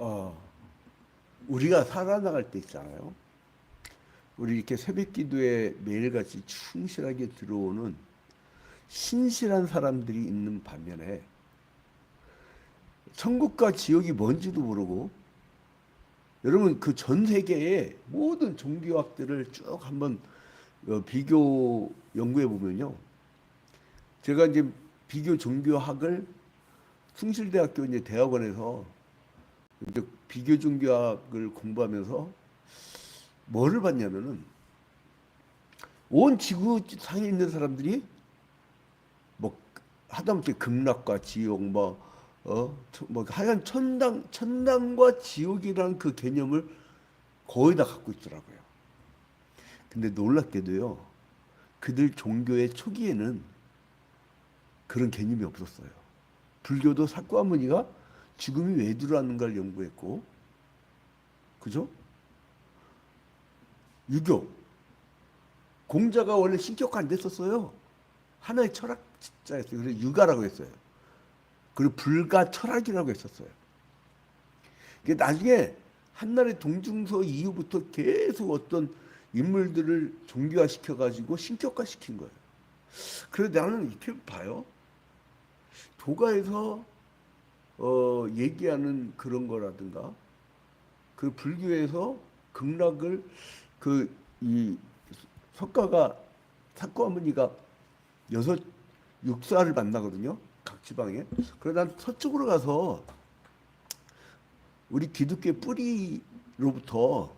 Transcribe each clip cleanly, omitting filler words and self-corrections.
어, 우리가 살아나갈 때 있잖아요. 우리 이렇게 새벽 기도에 매일같이 충실하게 들어오는 신실한 사람들이 있는 반면에 천국과 지옥이 뭔지도 모르고 여러분 그 전 세계의 모든 종교학들을 쭉 한번 비교 연구해 보면요. 제가 이제 비교 종교학을 숭실대학교 이제 대학원에서 이제 비교 종교학을 공부하면서 뭐를 봤냐면은 온 지구상에 있는 사람들이 뭐 하다못해 극락과 지옥 뭐 하여간 천당과 지옥이라는 그 개념을 거의 다 갖고 있더라고요. 근데 놀랍게도요. 그들 종교의 초기에는 그런 개념이 없었어요. 불교도 사과무니가 죽음이 왜 들어왔는가를 연구했고, 그죠? 유교, 공자가 원래 신격화 안 됐었어요. 하나의 철학자였어요. 그래서 유가라고 했어요. 그리고 불가 철학이라고 했었어요. 나중에 한나라의 동중서 이후부터 계속 어떤 인물들을 종교화 시켜가지고 신격화 시킨 거예요. 그래서 나는 이렇게 봐요. 도가에서 얘기하는 그런 거라든가 그 불교에서 극락을 이 석가가 사과어머니가 여섯 육사를 만나거든요. 각 지방에. 그래서 난 서쪽으로 가서 우리 기독교의 뿌리로부터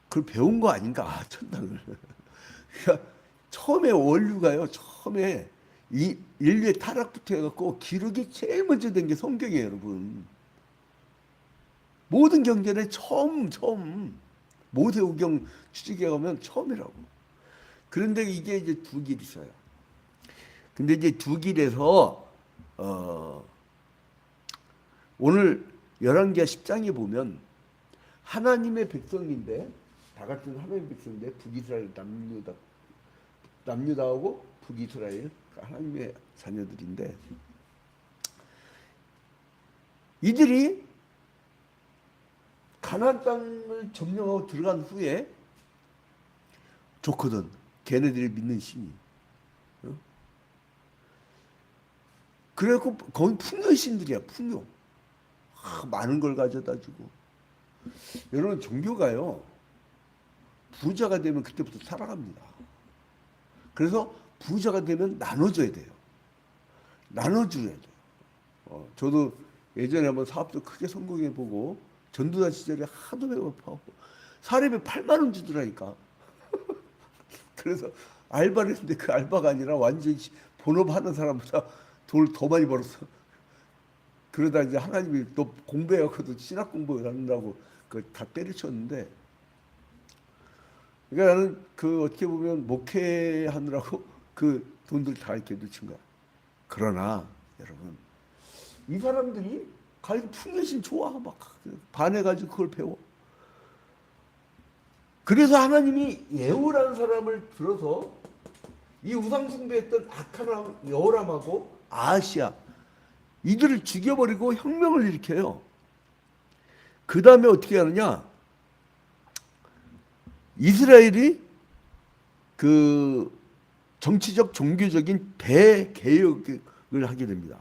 그걸 배운 거 아닌가, 천당을. 그러니까 처음에 원류가요, 처음에 이 인류의 타락부터 해갖고 기록이 제일 먼저 된 게 성경이에요, 여러분. 모든 경전의 처음 모세오경 추측해 가면 처음이라고. 그런데 이게 이제 두 길이 있어요. 근데 이제 두 길에서 오늘 열왕기하 10장에 보면 하나님의 백성인데 다 같은 하나님의 백성인데 북이스라엘 남유다하고 북이스라엘 하나님의 자녀들인데 이들이 가나안 땅을 점령하고 들어간 후에 좋거든. 걔네들이 믿는 신이. 어? 그래갖고 거의 풍요의 신들이야. 풍요. 많은 걸 가져다 주고. 여러분 종교가요. 부자가 되면 그때부터 살아갑니다. 그래서 부자가 되면 나눠줘야 돼요. 나눠줘야 돼요. 저도 예전에 한번 사업도 크게 성공해보고 전두환 시절에 하도 배고파하고 사례비 8만 원 주더라니까. 그래서 알바를 했는데 그 알바가 아니라 완전히 본업하는 사람보다 돈을 더 많이 벌었어. 그러다 이제 하나님이 또 공부해갖고도 신학 공부를 하느라고 그 다 때려쳤는데 그러니까 나는 그 어떻게 보면 목회하느라고 그 돈들 다 이렇게 놓친 거야. 그러나 여러분 이 사람들이 가지고 풍요신 좋아 막 반해가지고 그걸 배워. 그래서 하나님이 예후라는 사람을 들어서 이 우상 숭배했던 아카람 여호람하고 아하시아 이들을 죽여버리고 혁명을 일으켜요. 그 다음에 어떻게 하느냐? 이스라엘이 그 정치적 종교적인 대개혁을 하게 됩니다.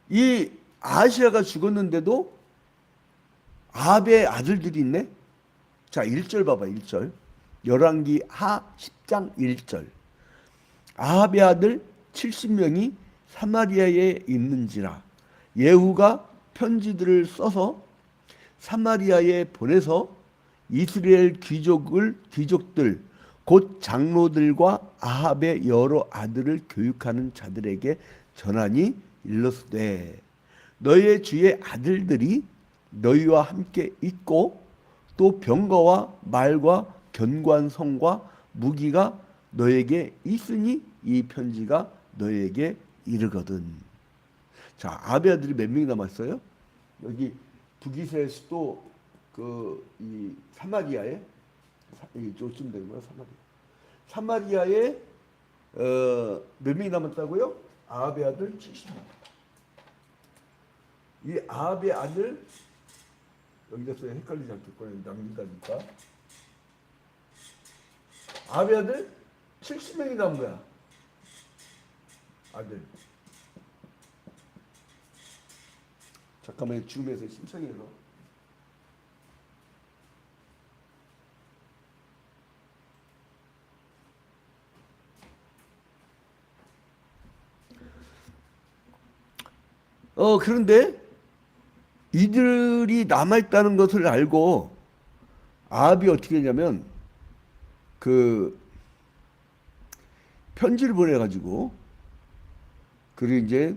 이 아하시아가 죽었는데도 아합의 아들들이 있네. 자, 1절 봐봐. 1절. 열왕기 하 10장 1절. 아합의 아들 70명이 사마리아에 있는지라 예후가 편지들을 써서 사마리아에 보내서 이스라엘 귀족들 곧 장로들과 아합의 여러 아들을 교육하는 자들에게 전하니 일러스되 너희의 주의 아들들이 너희와 함께 있고 또 병거와 말과 견고한 성과 무기가 너에게 있으니 이 편지가 너에게 이르거든. 자, 아합의 아들이 몇 명이 남았어요? 여기 북이스라엘 수도 이 사마리아에 요즘 되는 거야 사마리아에 몇 명이 남았다고요? 아합의 아들 70명. 이 아합의 아들, 여기다 써야 헷갈리지 않겠구나. 남긴다니까. 아합의 아들 70명이 나온 거야. 아들. 잠깐만 줌에서 신청해서. 그런데 이들이 남아있다는 것을 알고 아합이 어떻게 했냐면 그 편지를 보내가지고 그리고 이제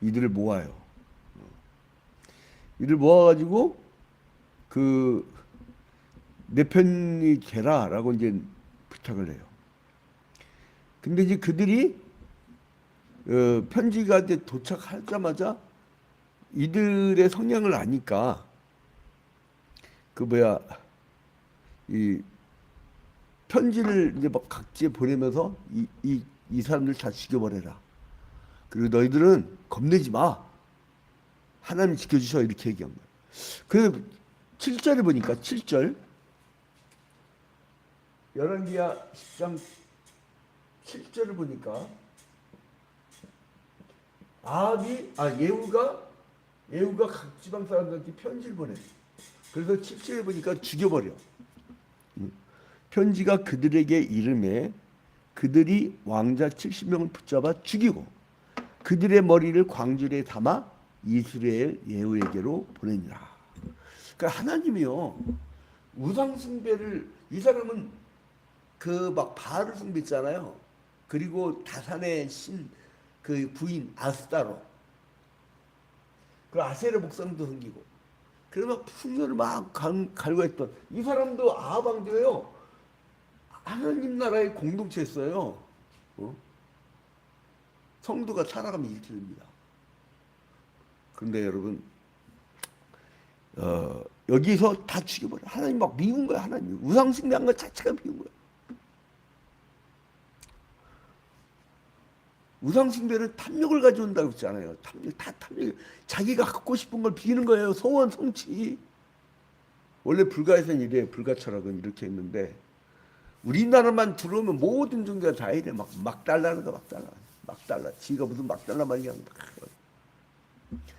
이들을 모아요. 이들 모아가지고 그 내 편이 되라라고 이제 부탁을 해요. 근데 이제 그들이 편지가 이제 도착하자마자 이들의 성향을 아니까 이 편지를 이제 막 각지에 보내면서 이 사람들 다 죽여버려라. 그리고 너희들은 겁내지 마. 하나님 지켜주셔. 이렇게 얘기한 거예요. 그래서 7절에 보니까 7절 열왕기하 10장 7절을 보니까 예후가 각 지방 사람들한테 편지를 보내. 그래서 7절에 보니까 죽여버려. 편지가 그들에게 이름해 그들이 왕자 70명을 붙잡아 죽이고 그들의 머리를 광주리에 담아 이스라엘 예후에게로 보내니라. 그러니까 하나님이요 우상 숭배를 이 사람은 그 막 바알을 숭배했잖아요. 그리고 다산의 신 그 부인 아스타로 그 아세르 목상도 섬기고 그래 막 풍요를 막 갈구했던 이 사람도 아합 왕도예요. 하나님 나라의 공동체였어요. 성도가 살아가면 이렇게 됩니다. 그런데 여러분 여기서 다 죽여버려. 하나님 막 미운 거야. 하나님 우상 숭배한 것 자체가 미운 거야. 우상 숭배는 탐욕을 가져온다고 했잖아요. 탐욕. 자기가 갖고 싶은 걸 비는 거예요. 소원, 성취. 원래 불가에서는 이래. 불가 철학은 이렇게 했는데 우리나라만 들어오면 모든 종교가 다 이래. 막 달라는 거 막 달라. 지가 무슨 막 달라 말이야.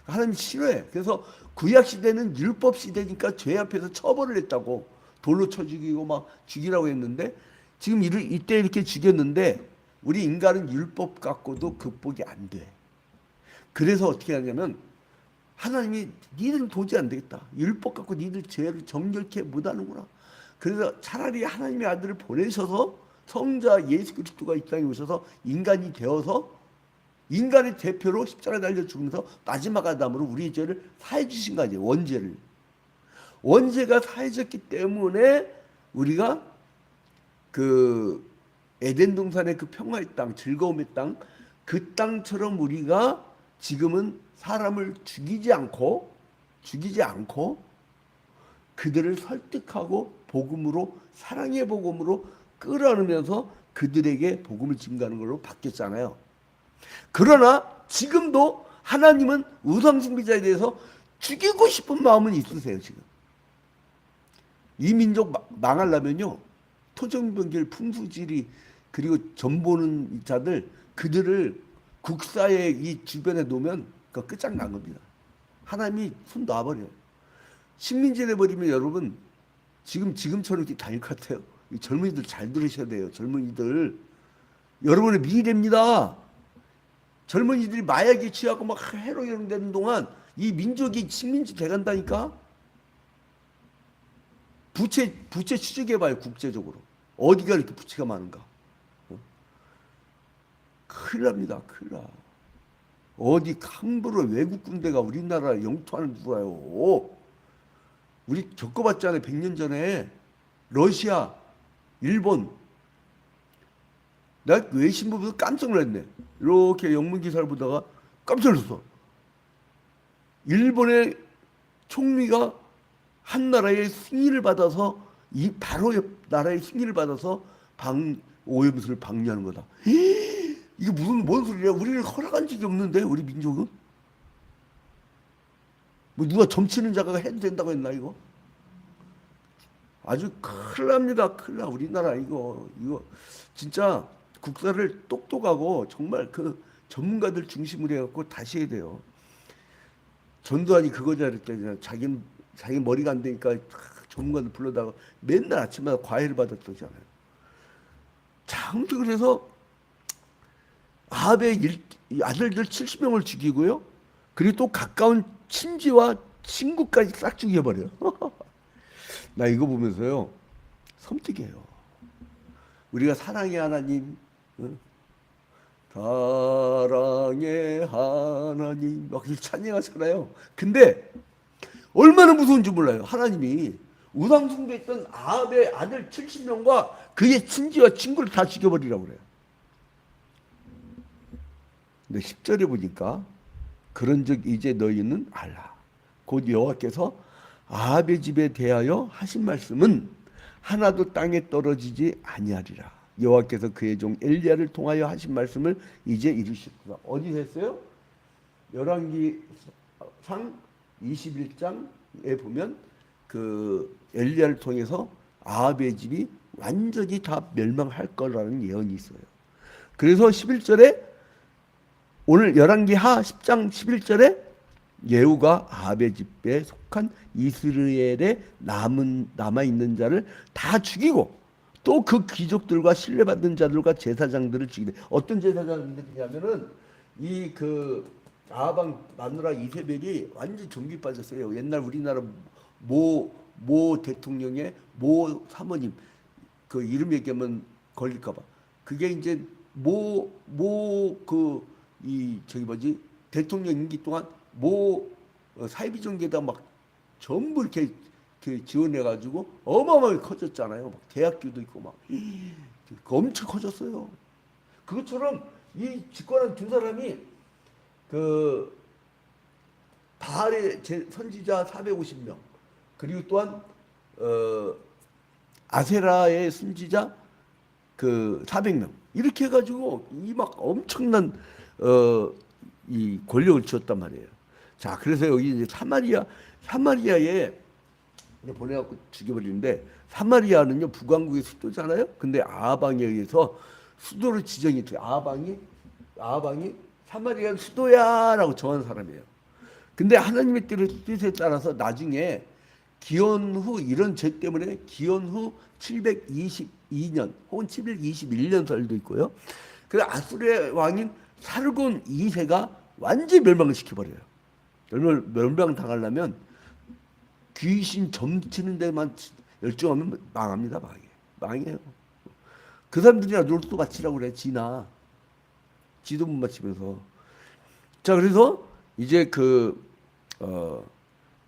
하나님 싫어해. 그래서 구약 시대는 율법 시대니까 죄 앞에서 처벌을 했다고. 돌로 쳐 죽이고 막 죽이라고 했는데 지금 이때 이렇게 죽였는데 우리 인간은 율법 갖고도 극복이 안 돼. 그래서 어떻게 하냐면 하나님이 니들은 도저히 안 되겠다. 율법 갖고 니들 죄를 정결케 못하는구나. 그래서 차라리 하나님의 아들을 보내셔서 성자 예수 그리스도가 이 땅에 오셔서 인간이 되어서 인간의 대표로 십자가에 달려 죽으면서 마지막 아담으로 우리의 죄를 사해 주신 거 아니에요. 원죄를. 원죄가 사해졌기 때문에 우리가 그 에덴 동산의 그 평화의 땅, 즐거움의 땅, 그 땅처럼 우리가 지금은 사람을 죽이지 않고 그들을 설득하고 복음으로 사랑의 복음으로 끌어안으면서 그들에게 복음을 증가하는 걸로 바뀌었잖아요. 그러나 지금도 하나님은 우상 숭배자에 대해서 죽이고 싶은 마음은 있으세요. 지금 이 민족 망하려면요 토종병길 풍수지리 그리고 전보는 자들 그들을 국사의 이 주변에 놓으면 그 끝장난 겁니다. 하나님이 손 놔버려요. 식민지 내버리면 여러분 지금처럼 이렇게 다닐 것 같아요. 이 젊은이들 잘 들으셔야 돼요. 젊은이들 여러분의 미래입니다. 젊은이들이 마약에 취하고 막 해로운 되는 동안 이 민족이 식민지 돼간다니까. 부채 추적해봐요. 국제적으로 어디가 이렇게 부채가 많은가. 큰일 납니다. 큰일 나. 어디 함부로 외국 군대가 우리나라 영토안을 들어와요. 우리 겪어봤잖아요. 100년 전에 러시아, 일본. 나 외신부 보면서 깜짝 놀랐네. 이렇게 영문 기사를 보다가 깜짝 놀랐어. 일본의 총리가 한 나라의 승인을 받아서 이 바로 옆 나라의 승인을 받아서 오염수를 방류하는 거다. 이게 뭔 소리야? 우리는 허락한 적이 없는데 우리 민족은 뭐 누가 점치는 자가 해도 된다고 했나 이거? 아주 큰일 납니다. 큰일 나. 우리나라 이거 진짜 국사를 똑똑하고 정말 그 전문가들 중심으로 해갖고 다시 해야 돼요. 전두환이 그거 잘했잖아요. 자기 머리가 안 되니까 전문가들 불러다가 맨날 아침마다 과외를 받았다잖아요. 자, 아무튼 그래서 아합의 아들들 70명을 죽이고요. 그리고 또 가까운 친지와 친구까지 싹 죽여버려요. 나 이거 보면서요, 섬뜩해요. 우리가 사랑의 하나님, 응? 사랑의 하나님 막 이렇게 찬양하잖아요. 근데 얼마나 무서운지 몰라요. 하나님이 우상숭배했던 아합의 아들 70명과 그의 친지와 친구를 다 죽여버리라고 그래요. 근데 10절에 보니까 그런즉 이제 너희는 알라. 곧 여호와께서 아합의 집에 대하여 하신 말씀은 하나도 땅에 떨어지지 아니하리라. 여호와께서 그의 종 엘리야를 통하여 하신 말씀을 이제 이루셨구나. 어디서 했어요? 열왕기상 21장에 보면 그 엘리야를 통해서 아합의 집이 완전히 다 멸망할 거라는 예언이 있어요. 그래서 11절에 오늘 열왕기하 10장 11절에 예후가 아합의 집에 속한 이스라엘에 남아있는 자를 다 죽이고 또 그 귀족들과 신뢰받는 자들과 제사장들을 죽이래. 어떤 제사장들이냐면은 이 그 아합 마누라 이세벨이 완전 종기 빠졌어요. 옛날 우리나라 모 대통령의 모 사모님 그 이름 얘기하면 걸릴까봐. 그게 이제 저기 뭐지 대통령 임기 동안 사이비 종교에다 막 전부 이렇게 지원해가지고 어마어마하게 커졌잖아요. 막 대학교도 있고 막 엄청 커졌어요. 그것처럼 이 집권한 두 사람이 그 바알의 선지자 450명 그리고 또한 아세라의 선지자 그 400명 이렇게 해가지고 이 막 엄청난 이 권력을 쥐었단 말이에요. 자, 그래서 여기 이제 사마리아에 보내갖고 죽여버리는데 사마리아는요 북왕국의 수도잖아요. 근데 아하방에 의해서 수도로 지정이 돼요. 아하방이 사마리아 수도야라고 정한 사람이에요. 근데 하나님의 뜻에 따라서 나중에 기원 후 이런 죄 때문에 기원 후 722년 혹은 721년설도 있고요. 그 아수르의 왕인 사르곤 2세가 완전히 멸망을 시켜버려요. 멸망당하려면 귀신 점치는 데만 열중하면 망합니다. 망해요. 그 사람들이나 롤도 맞추라고 그래. 지도 못 맞추면서. 자, 그래서 이제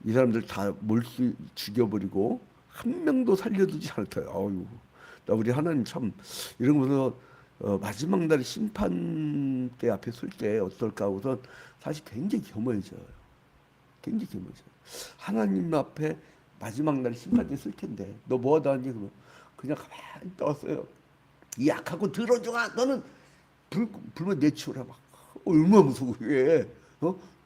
이 사람들 다 몰수 죽여버리고 한 명도 살려두지 않았어요. 아유, 나 우리 하나님 참 이런 거서 마지막 날 심판대 앞에 설 때 어떨까 하고선 사실 굉장히 겸허해져요. 굉장히 겸허해져요. 하나님 앞에 마지막 날 심판대 쓸 텐데 너 뭐하다 하니 그러면 그냥 가만히 떠왔어요. 이 약하고 들어줘가 너는 불만 내치우라 막 얼마나 무서워 그게.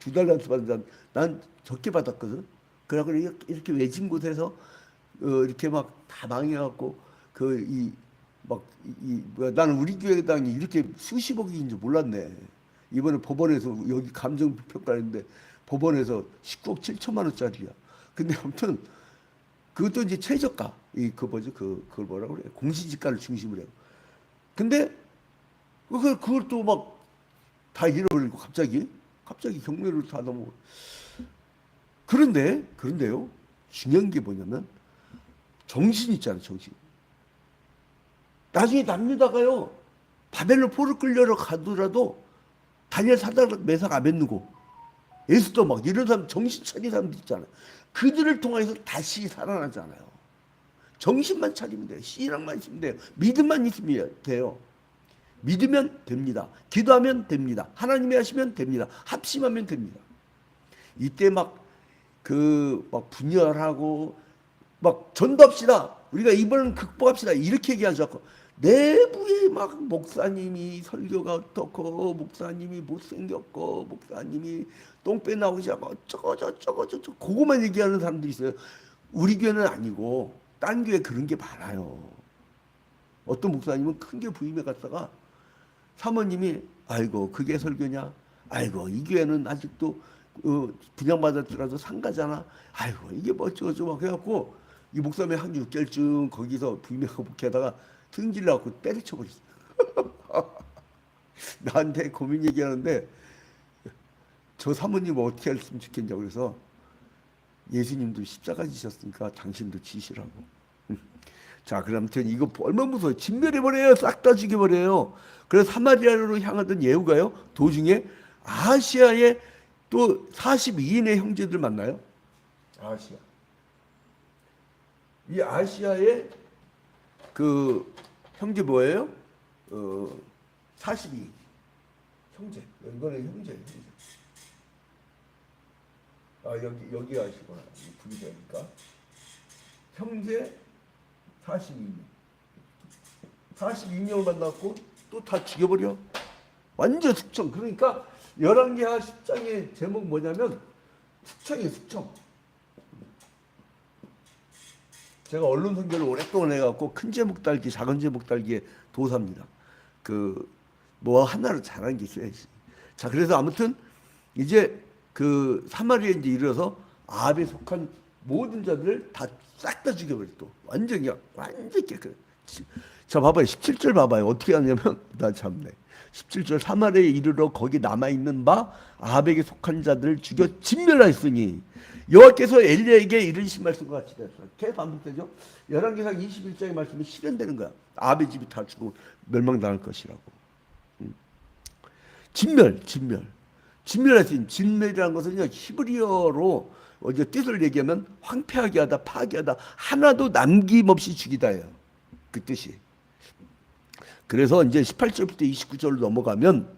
2달란트 받은 난 적게 받았거든. 그러고 이렇게 외진 곳에서 이렇게 막 다 망해갖고 나는 우리 교회 당이 이렇게 수십억인 줄 몰랐네. 이번에 법원에서 여기 감정평가했는데 법원에서 19억 7천만 원짜리야. 근데 아무튼 그것도 이제 최저가 그걸 뭐라고 그래 공시지가를 중심으로 해요. 근데 그걸 또 막 다 잃어버리고 갑자기 경매를 다 넘어. 그런데요 중요한 게 뭐냐면 정신 있잖아요. 정신. 나중에 남유다가요 바벨론 포를 끌려러 가더라도 다니엘 사드락 메삭 아벳느고 에스더 막 이런 사람 정신 차린 사람들 있잖아요. 그들을 통해서 다시 살아나잖아요. 정신만 차리면 돼요. 신앙만 있으면 돼요. 믿음만 있으면 돼요. 믿으면 됩니다. 기도하면 됩니다. 하나님이 하시면 됩니다. 합심하면 됩니다. 이때 막 분열하고 막 전도합시다. 우리가 이번은 극복합시다. 이렇게 얘기하지 않고 내부에 막 목사님이 설교가 어떻고 목사님이 못생겼고 목사님이 똥배 나오기 시작하고 어쩌고 저쩌고 저쩌고 그거만 얘기하는 사람들이 있어요. 우리 교회는 아니고 딴 교회 그런 게 많아요. 어떤 목사님은 큰 교회 부임해 갔다가 사모님이 아이고 그게 설교냐? 아이고 이 교회는 아직도 분양받았더라도 상가잖아. 아이고 이게 뭐 어쩌고저쩌고 해갖고 이 목사님이 한 6개월쯤 거기서 부임해서 목회하다가 등질러갖고 때려쳐버렸어. 나한테 고민 얘기하는데 저 사모님 어떻게 했으면 좋겠냐고 그래서 예수님도 십자가 지셨으니까 당신도 지시라고. 자, 그럼 이거 얼마나 무서워요. 진멸해버려요. 싹 다 죽여버려요. 그래서 사마리아로 향하던 예후가요. 도중에 아시아에 또 42인의 형제들 만나요. 아시아. 이 아시아의 그 형제 뭐예요? 42 형제. 이거는 형제. 아 여기 아시구나. 부기자니까 형제 42명. 42명을 만났고 또 다 죽여버려. 완전 숙청. 그러니까 11개하 10장의 제목 뭐냐면 숙청이에요. 숙청. 제가 언론 선교를 오랫동안 해갖고 큰 제목 달기, 작은 제목 달기의 도사입니다. 뭐 하나를 잘하는 게 있어야지. 자, 그래서 아무튼 이제 사마리아에 이제 이르러서 아합에 속한 모든 자들을 다 싹 다 죽여버렸어. 또 완전히 깨끗. 자, 봐봐요. 17절 봐봐요. 어떻게 하냐면 나 참네. 17절 사마리아에 이르러 거기 남아 있는 바 아합에게 속한 자들을 죽여 진멸하였으니 여호와께서 엘리야에게 이르신 말씀과 같이 됐어요. 계속 반복되죠. 열왕기상 21장의 말씀이 실현되는 거야. 아합의 집이 다 죽고 멸망당할 것이라고. 진멸하신 진멸이라는 것은요 히브리어로 어제 뜻을 얘기하면 황폐하게 하다, 파괴하다, 하나도 남김없이 죽이다예요. 그 뜻이. 그래서 이제 18절부터 29절로 넘어가면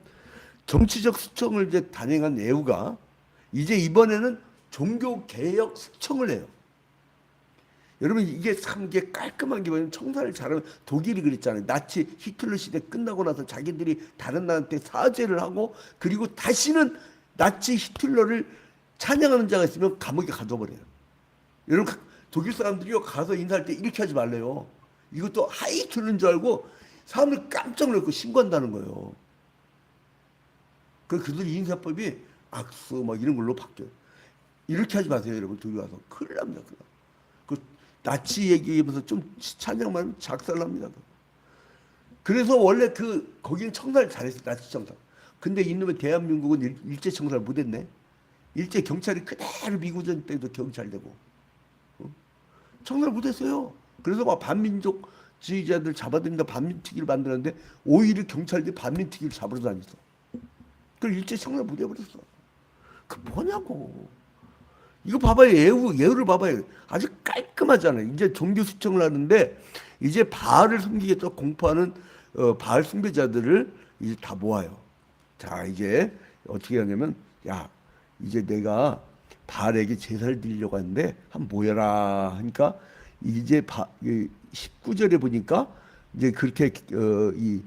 정치적 수청을 이제 단행한 예후가 이제 이번에는 종교 개혁 수청을 해요. 여러분 이게 참 이게 깔끔한 게 뭐냐면 청산을 잘하면 독일이 그랬잖아요. 나치 히틀러 시대 끝나고 나서 자기들이 다른 나라한테 사죄를 하고 그리고 다시는 나치 히틀러를 찬양하는 자가 있으면 감옥에 가둬버려요. 여러분 독일 사람들이요 가서 인사할 때 이렇게 하지 말래요. 이것도 하이 틀는 줄 알고 사람들 깜짝 놀고 신고한다는 거예요. 그들 인사법이 악수 막 이런 걸로 바뀌어요. 이렇게 하지 마세요, 여러분. 독일 와서 큰일 납니다. 그 나치 얘기하면서 좀 찬양만 하면 작살납니다. 그래서 원래 거기는 청산을 잘했어요. 나치 청산. 근데 이놈의 대한민국은 일제 청산을 못했네. 일제 경찰이 그대로 미구전 때도 경찰 되고 청산을 못했어요. 그래서 막 반민족주의자들 잡아들인다 반민특위를 만들었는데 오히려 경찰들이 반민특위를 잡으러 다녔어. 그걸 일제 청산을 못해버렸어. 그 뭐냐고. 이거 봐봐요. 예후를 봐봐요. 아주 깔끔하잖아요. 이제 종교 수청을 하는데 이제 바알을 섬기겠다 공포하는 바알 숭배자들을 이제 다 모아요. 자, 이제 어떻게 하냐면 야, 이제 내가 바알에게 제사를 드리려고 하는데 한번 모여라 하니까 이제 19절에 보니까 이제 그렇게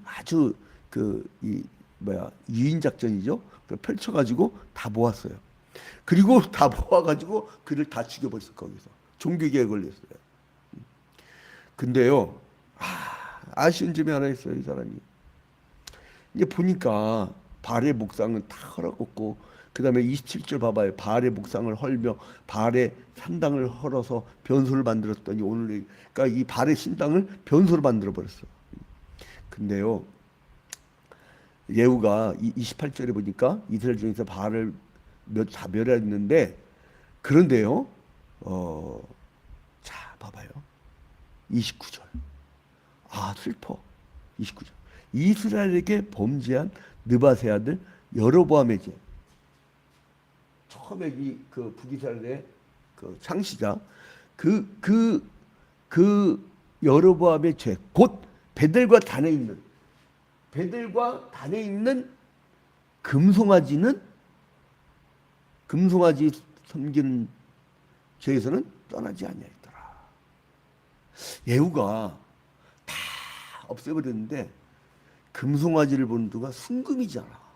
아주 유인 작전이죠. 펼쳐가지고 다 모았어요. 그리고 다 모아가지고 그를 다 죽여버렸어. 거기서 종교개혁을 걸렸어요. 근데요 아쉬운 점이 하나 있어요. 이 사람이 이제 보니까 바알의 목상은 다 헐었고 그 다음에 27절 봐봐요. 바알의 목상을 헐며 바알의 산당을 헐어서 변소를 만들었더니 오늘 그러니까 이 바알의 신당을 변소로 만들어 버렸어. 근데요 예후가 28절에 보니까 이스라엘 중에서 바알을 다 멸했는데 그런데요 자 봐봐요. 29절 슬퍼. 29절 이스라엘에게 범죄한 느바세 아들 여로보암의 죄. 처음에 북이스라엘의 창시자 여로보암의 죄 곧 베델과 단에 있는 금송아지 섬기는 죄에서는 떠나지 아니하였더라. 예후가 다 없애버렸는데 금송아지를 보는 누가 순금이잖아.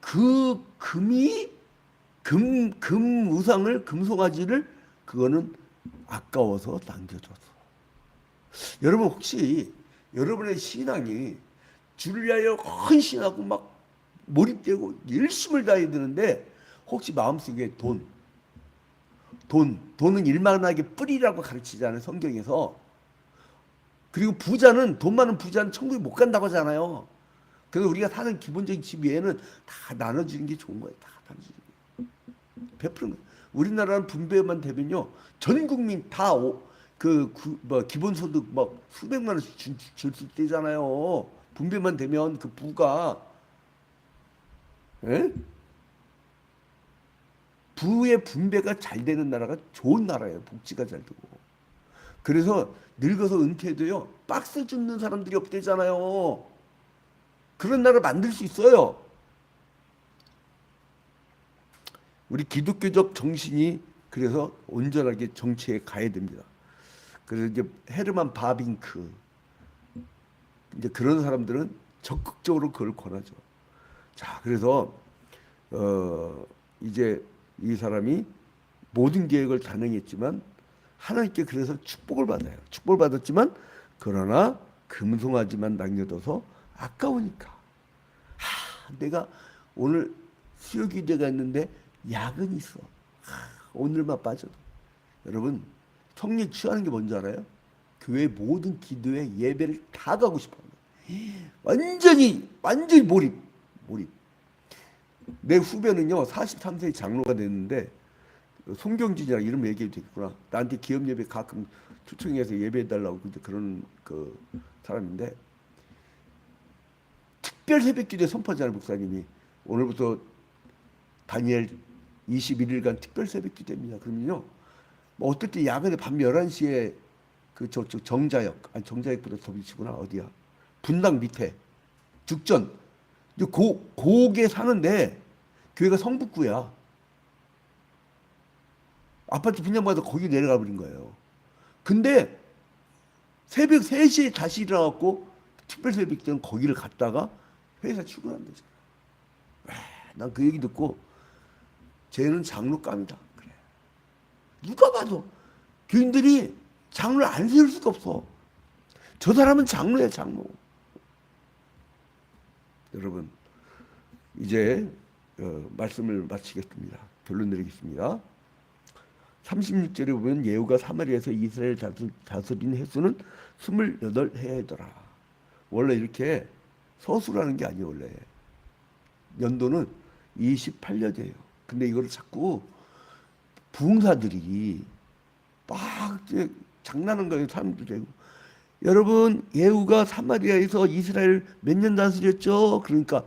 그 금이 금 우상을 금송아지를 그거는 아까워서 남겨줘서. 여러분 혹시 여러분의 신앙이 주를 위하여 헌신하고 막 몰입되고 열심을 다해야 되는데 혹시 마음속에 돈은 일만하게 뿌리라고 가르치잖아요 성경에서. 그리고 부자는 돈 많은 부자는 천국에 못 간다고 하잖아요. 그래서 우리가 사는 기본적인 집 외에는 다 나눠주는 게 좋은 거예요. 다 나눠주는 게. 베푸는 거예요. 우리나라는 분배만 되면요. 전 국민 다 기본소득 막 수백만 원씩 줄 수 있대잖아요. 분배만 되면 그 부가. 예? 부의 분배가 잘 되는 나라가 좋은 나라예요. 복지가 잘 되고. 그래서 늙어서 은퇴해도요. 박스 줍는 사람들이 없대잖아요. 그런 나라 만들 수 있어요. 우리 기독교적 정신이 그래서 온전하게 정치에 가야 됩니다. 그래서 이제 헤르만 바빙크 이제 그런 사람들은 적극적으로 그걸 권하죠. 자, 그래서 이제 이 사람이 모든 계획을 단행했지만 하나님께 그래서 축복을 받아요. 축복을 받았지만 그러나 금송아지만 남겨둬서 아까우니까. 내가 오늘 수요 기대가 있는데 야근이 있어. 오늘만 빠져도. 여러분 성령 취하는 게 뭔지 알아요? 교회 모든 기도에 예배를 다 가고 싶어합니다. 완전히 몰입. 내 후배는요 43세에 장로가 됐는데 송경진이라 이름 얘기해도 되겠구나. 나한테 기업 예배 가끔 초청해서 예배해달라고 그런 그 사람인데 특별 새벽기도에 선포하잖아요. 목사님이 오늘부터 다니엘 21일간 특별 새벽기도입니다. 그러면요 뭐 어떨 때 야간에 밤 11시에 그 정자역 아니 정자역보다 더 미치구나. 어디야 분당 밑에 죽전 고게 사는데 교회가 성북구야. 아파트 분양받아 거기 내려가 버린 거예요. 근데 새벽 3시에 다시 일어나갖고 특별 새벽 때는 거기를 갔다가 회사 출근한대잖아. 난 그 얘기 듣고 쟤는 장로감이다. 그래. 누가 봐도 교인들이 장로를 안 세울 수가 없어. 저 사람은 장로야 장로. 여러분 이제 말씀을 마치겠습니다. 결론 내리겠습니다. 36절에 보면 예후가 사마리아에서 이스라엘 다스린 횟수는 28해더라. 원래 이렇게 서수라는 게 아니에요. 원래 연도는 28년이에요. 근데 이거를 자꾸 부흥사들이 막 장난하는 거예요. 사람들이. 여러분 예후가 사마리아에서 이스라엘 몇 년 다스렸죠? 그러니까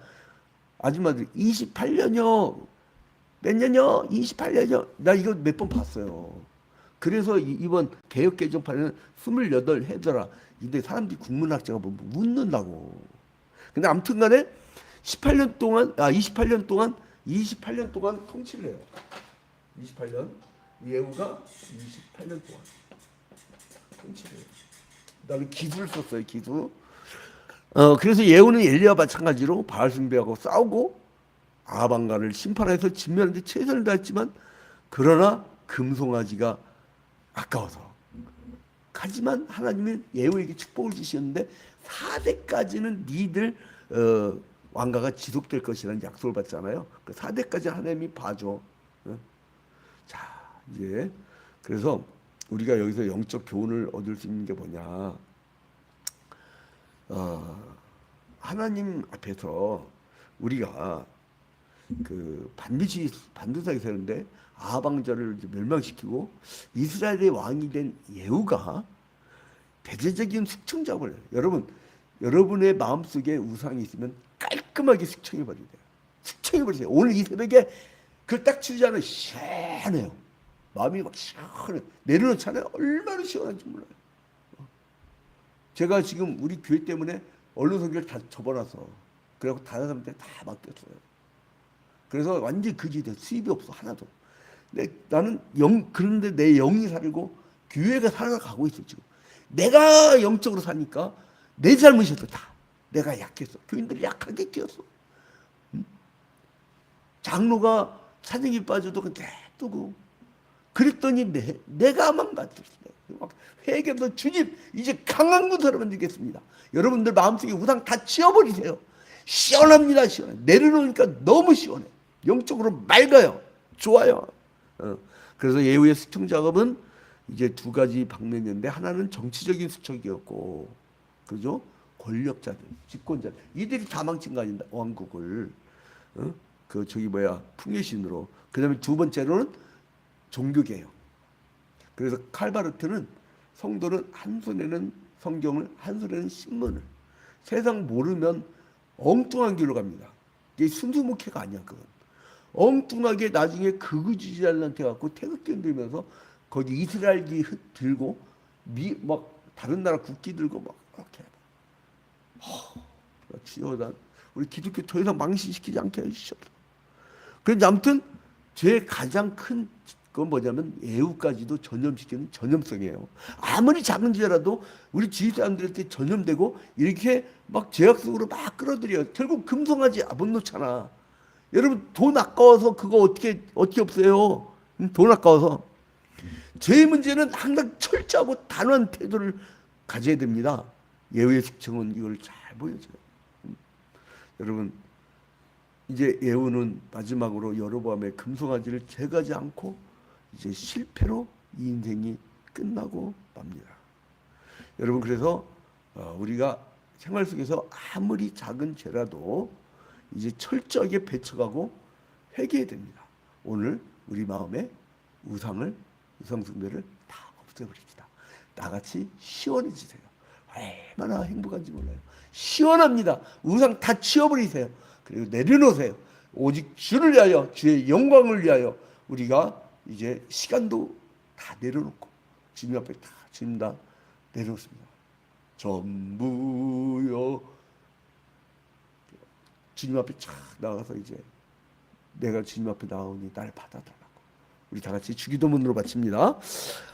아줌마들 28년이요. 몇 년이요? 28년이요. 나 이거 몇 번 봤어요. 그래서 이번 개혁 개정판에는 28해더라. 근데 사람들이 국문학자가 보면 웃는다고. 근데 아무튼 간에 28년 동안 통치를 해요. 28년. 예후가 28년 동안 통치를 해요. 나는 기수를 썼어요. 기수. 그래서 예후는 엘리야와 마찬가지로 바알 숭배하고 싸우고 아방가를 심판해서 진멸하는데 최선을 다했지만 그러나 금송아지가 아까워서. 하지만 하나님은 예후에게 축복을 주셨는데 4대까지는 니들 왕가가 지속될 것이라는 약속을 받잖아요. 그 4대까지 하나님이 봐줘. 자 이제 그래서 우리가 여기서 영적 교훈을 얻을 수 있는 게 뭐냐? 하나님 앞에서 우리가 그 반드시 하게 되는데 아방자를 멸망시키고 이스라엘의 왕이 된 예후가 대대적인 숙청작을 해요. 여러분, 여러분의 마음속에 우상이 있으면 깔끔하게 숙청해버리세요. 숙청해버리세요. 오늘 이 새벽에 그걸 딱 치우잖아요. 시원해요. 마음이 막 시원해요. 내려놓잖아요. 얼마나 시원한지 몰라요. 제가 지금 우리 교회 때문에 언론 선교를 다 접어놔서 그래갖고 다른 사람한테 다 맡겼어요. 그래서 완전히 그지돼. 수입이 없어 하나도. 근데 나는 그런데 내 영이 살고 교회가 살아가고 있어 지금. 내가 영적으로 사니까 내 잘못이었어 다. 내가 약했어. 교인들이 약하게 키웠어. 장로가 사정이 빠져도 냅두고 그랬더니 내가 망가졌어요. 막 회개도 주님 이제 강한 구사로 만들겠습니다. 여러분들 마음속에 우상 다 지워버리세요. 시원합니다. 시원해. 내려놓으니까 너무 시원해. 영적으로 맑아요. 좋아요. 그래서 예후의 수청 작업은 이제 두 가지 방면인데 하나는 정치적인 수척이었고, 그죠? 권력자들, 집권자들 이들이 다 망친 거 아닌가 왕국을. 그 저기 뭐야 풍요신으로. 그다음에 두 번째로는 종교개혁. 그래서 칼바르트는 성도는 한 손에는 성경을 한 손에는 신문을 세상 모르면 엉뚱한 길로 갑니다. 이게 순수 목회가 아니야 그건. 엉뚱하게 나중에 극우지지자들한테 갖고 태극기 들면서 거기 이스라엘기 들고 막 다른 나라 국기 들고 막 이렇게 주여 우리 기독교 더 이상 망신시키지 않게 해주셔서. 그런데 아무튼 제 가장 큰 건 뭐냐면 애우까지도 전염시키는 전염성이에요. 아무리 작은 죄라도 우리 주위 사람들한테 전염되고 이렇게 막 죄악 속으로 막 끌어들여요. 결국 금송아지 못 놓잖아. 여러분 돈 아까워서 그거 어떻게 없어요? 돈 아까워서. 죄의 문제는 항상 철저하고 단호한 태도를 가져야 됩니다. 예후의 특징은 이걸 잘 보여줘요. 여러분 이제 예후는 마지막으로 여로보암의 금송아지를 제거하지 않고 이제 실패로 이 인생이 끝나고 맙니다. 여러분 그래서 우리가 생활 속에서 아무리 작은 죄라도 이제 철저하게 배척하고 회개해야 됩니다. 오늘 우리 마음에 우상 숭배를 다 없애버립시다. 나같이 시원해지세요. 얼마나 행복한지 몰라요. 시원합니다. 우상 다 치워버리세요. 그리고 내려놓으세요. 오직 주를 위하여 주의 영광을 위하여 우리가 이제 시간도 다 내려놓고 주님 앞에 다 주님 다 내려놓습니다. 전부요. 주님 앞에 쫙 나가서 이제 내가 주님 앞에 나오니 날 받아달라고. 우리 다 같이 주기도문으로 바칩니다.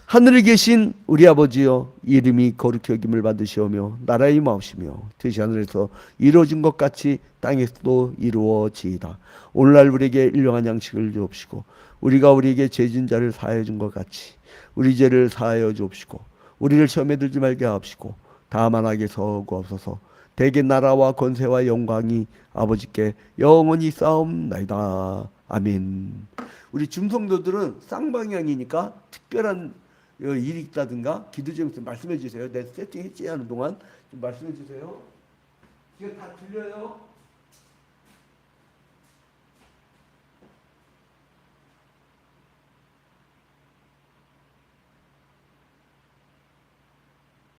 하늘에 계신 우리 아버지여, 이름이 거룩히 여김을 받으시오며 나라의 임하옵시며 뜻이 하늘에서 이루어진 것 같이 땅에서도 이루어지이다. 오늘날 우리에게 일용할 양식을 주옵시고 우리가 우리에게 죄진 자를 사하여 준 것 같이 우리 죄를 사하여 주옵시고 우리를 시험에 들지 말게 하옵시고 다만 악에서 구하옵소서. 대개 나라와 권세와 영광이 아버지께 영원히 싸움나이다. 아멘. 우리 중성도들은 쌍방향이니까 특별한 일이 있다든가 기도 제목도 말씀해 주세요. 내 세팅했지 하는 동안 좀 말씀해 주세요. 이거 다 들려요?